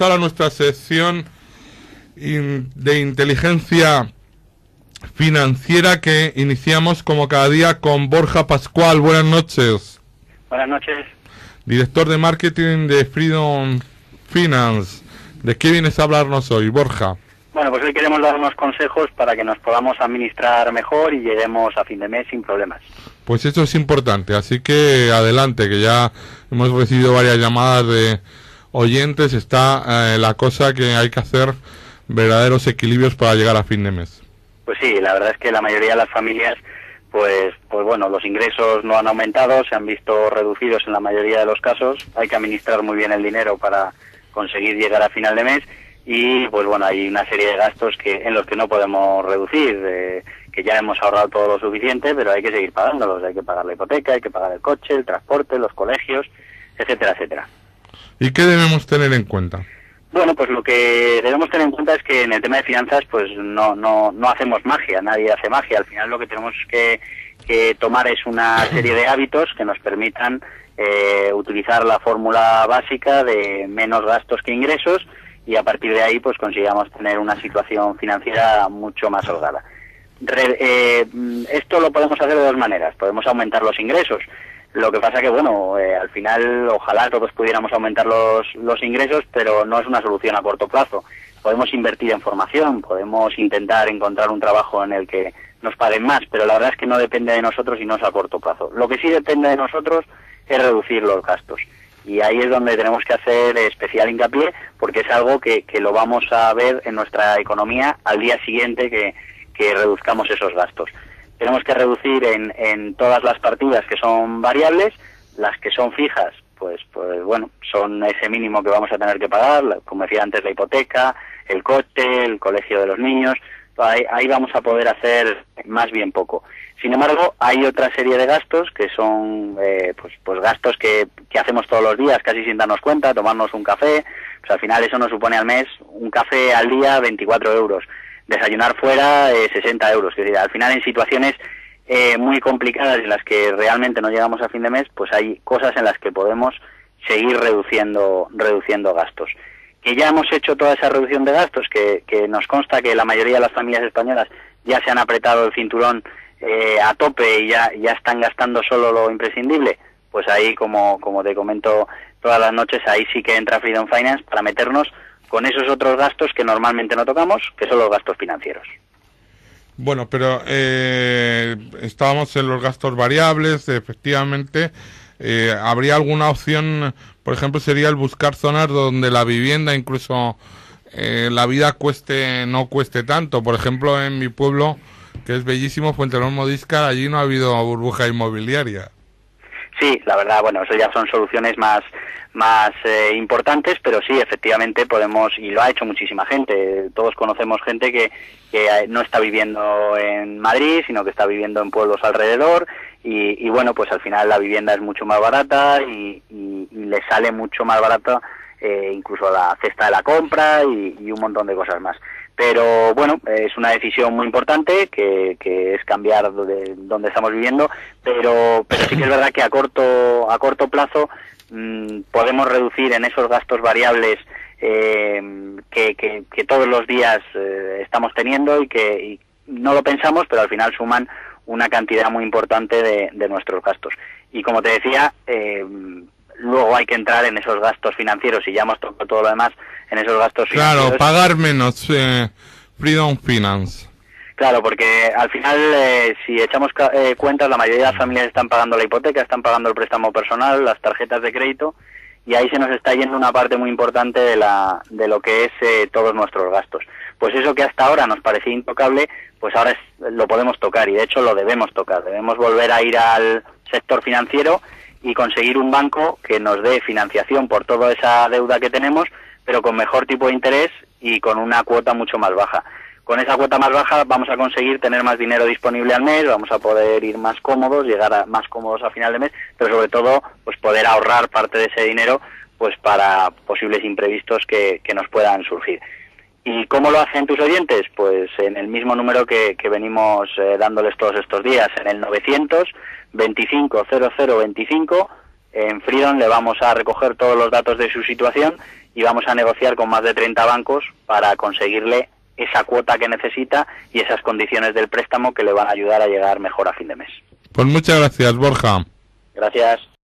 Ahora nuestra sección de inteligencia financiera que iniciamos como cada día con Borja Pascual. Buenas noches. Buenas noches. Director de marketing de Freedom Finance. ¿De qué vienes a hablarnos hoy, Borja? Bueno, pues hoy queremos dar unos consejos para que nos podamos administrar mejor y lleguemos a fin de mes sin problemas. Pues eso es importante, así que adelante, que ya hemos recibido varias llamadas de oyentes. Está la cosa que hay que hacer verdaderos equilibrios para llegar a fin de mes. Pues sí, la verdad es que la mayoría de las familias, pues bueno, los ingresos no han aumentado, se han visto reducidos en la mayoría de los casos. Hay que administrar muy bien el dinero para conseguir llegar a final de mes y pues bueno, hay una serie de gastos en los que no podemos reducir, que ya hemos ahorrado todo lo suficiente, pero hay que seguir pagándolos. Hay que pagar la hipoteca, hay que pagar el coche, el transporte, los colegios, etcétera, etcétera. ¿Y qué debemos tener en cuenta? Bueno, pues lo que debemos tener en cuenta es que en el tema de finanzas pues no hacemos magia, nadie hace magia. Al final lo que tenemos que tomar es una serie de hábitos que nos permitan utilizar la fórmula básica de menos gastos que ingresos y a partir de ahí pues consigamos tener una situación financiera mucho más holgada. Esto lo podemos hacer de dos maneras. Podemos aumentar los ingresos. Lo que pasa que, bueno, al final ojalá todos pudiéramos aumentar los ingresos, pero no es una solución a corto plazo. Podemos invertir en formación, podemos intentar encontrar un trabajo en el que nos paguen más, pero la verdad es que no depende de nosotros y no es a corto plazo. Lo que sí depende de nosotros es reducir los gastos. Y ahí es donde tenemos que hacer especial hincapié, porque es algo que lo vamos a ver en nuestra economía al día siguiente que reduzcamos esos gastos. Tenemos que reducir en todas las partidas que son variables. Las que son fijas, pues bueno, son ese mínimo que vamos a tener que pagar, como decía antes, la hipoteca, el coche, el colegio de los niños. Ahí vamos a poder hacer más bien poco. Sin embargo, hay otra serie de gastos que son pues gastos que hacemos todos los días casi sin darnos cuenta, tomarnos un café. Pues al final eso nos supone al mes un café al día 24 euros. Desayunar fuera 60 euros. Es decir, al final en situaciones muy complicadas en las que realmente no llegamos a fin de mes, pues hay cosas en las que podemos seguir reduciendo gastos. Que ya hemos hecho toda esa reducción de gastos, que nos consta que la mayoría de las familias españolas ya se han apretado el cinturón a tope y ya están gastando solo lo imprescindible, pues ahí, como te comento todas las noches, ahí sí que entra Freedom Finance para meternos con esos otros gastos que normalmente no tocamos, que son los gastos financieros. Bueno, pero estábamos en los gastos variables, efectivamente. ¿Habría alguna opción? Por ejemplo, sería el buscar zonas donde la vivienda, incluso la vida no cueste tanto. Por ejemplo, en mi pueblo, que es bellísimo, Fuenteolormo de Íscar, allí no ha habido burbuja inmobiliaria. Sí, la verdad, bueno, eso ya son soluciones más importantes, pero sí, efectivamente podemos, y lo ha hecho muchísima gente. Todos conocemos gente que no está viviendo en Madrid, sino que está viviendo en pueblos alrededor, y bueno, pues al final la vivienda es mucho más barata y le sale mucho más barata incluso la cesta de la compra y un montón de cosas más. Pero bueno, es una decisión muy importante que es cambiar donde estamos viviendo, pero sí que es verdad que a corto plazo podemos reducir en esos gastos variables que todos los días estamos teniendo y no lo pensamos, pero al final suman una cantidad muy importante de nuestros gastos. Y como te decía, luego hay que entrar en esos gastos financieros, y ya hemos tocado todo lo demás, en esos gastos financieros. Claro, pagar menos, Freedom Finance. Claro, porque al final, si echamos cuentas, la mayoría de las familias están pagando la hipoteca, están pagando el préstamo personal, las tarjetas de crédito, y ahí se nos está yendo una parte muy importante de lo que es todos nuestros gastos. Pues eso que hasta ahora nos parecía intocable, pues ahora lo podemos tocar, y de hecho lo debemos tocar. Debemos volver a ir al sector financiero y conseguir un banco que nos dé financiación por toda esa deuda que tenemos, pero con mejor tipo de interés y con una cuota mucho más baja. Con esa cuota más baja vamos a conseguir tener más dinero disponible al mes, vamos a poder ir más cómodos, llegar más cómodos a final de mes, pero sobre todo pues poder ahorrar parte de ese dinero pues para posibles imprevistos que nos puedan surgir. ¿Y cómo lo hacen tus oyentes? Pues en el mismo número que venimos dándoles todos estos días, en el 900 25 00 25. En Freedom le vamos a recoger todos los datos de su situación y vamos a negociar con más de 30 bancos para conseguirle esa cuota que necesita y esas condiciones del préstamo que le van a ayudar a llegar mejor a fin de mes. Pues muchas gracias, Borja. Gracias.